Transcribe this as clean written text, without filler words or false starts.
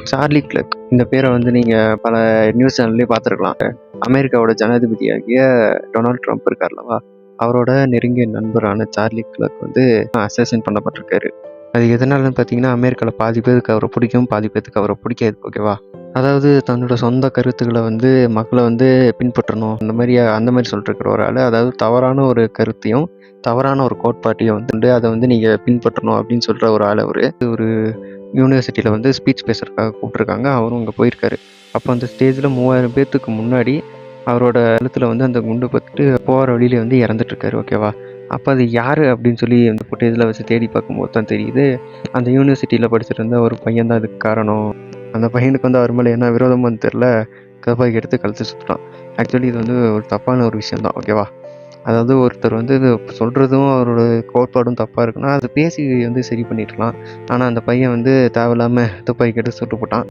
Charlie clerk இந்த பேரை வந்து நீங்கள் பல நியூஸ் சேனல்லையும் பார்த்துருக்கலாம். அமெரிக்காவோட ஜனாதிபதியாகிய டொனால்ட் ட்ரம்ப் இருக்கார்லவா, அவரோட நெருங்கிய நண்பரான சார்லி கிளர்க் வந்து அசேசின் பண்ணப்பட்டிருக்காரு. அது எதனாலன்னு பார்த்தீங்கன்னா, அமெரிக்காவில் பாதி பேருக்கு அவரை பிடிக்கும், பாதி பேருக்கு அவரை பிடிக்காது. ஓகேவா? அதாவது தன்னோட சொந்த கருத்துக்களை வந்து மக்களை வந்து பின்பற்றணும் அந்த மாதிரி சொல்லிட்டு இருக்கிற ஒரு ஆள். அதாவது தவறான ஒரு கருத்தையும் தவறான ஒரு கோட்பாட்டையும் வந்து அதை வந்து நீங்கள் பின்பற்றணும் அப்படின்னு சொல்கிற ஒரு ஆள். ஒரு யூனிவர்சிட்டியில் வந்து ஸ்பீச் பேசுறதுக்காக கூப்பிட்ருக்காங்க. அவரும் அங்கே போயிருக்காரு. அப்போ அந்த ஸ்டேஜில் 3000 பேர்த்துக்கு முன்னாடி அவரோட கழுத்தில் வந்து அந்த குண்டு பட்டு போகிற வழியில வந்து இறந்துட்டுருக்காரு. ஓகேவா? அப்போ அது யார் அப்படின்னு சொல்லி அந்த ஃபுட்டேஜில் வச்சு தேடி பார்க்கும்போது தான் தெரியுது, அந்த யூனிவர்சிட்டியில் படிச்சுட்டு இருந்த ஒரு பையன் தான் அதுக்கு காரணம். அந்த பையனுக்கு வந்து அவர் மேலே என்ன விரோதமானு தெரில, துப்பாக்கி எடுத்து கழுத்து சுட்டுட்டான். ஆக்சுவலி இது வந்து ஒரு தப்பான ஒரு விஷயம் தான். ஓகேவா? அதாவது ஒருத்தர் வந்து இது சொல்கிறதும் அவரோட கோட்பாடும் தப்பாக இருக்குன்னா அதை பேசி வந்து சரி பண்ணிருக்கலாம். ஆனால் அந்த பையன் வந்து தேவையில்லாமல் துப்பாக்கி எடுத்து சுட்டு போட்டான்.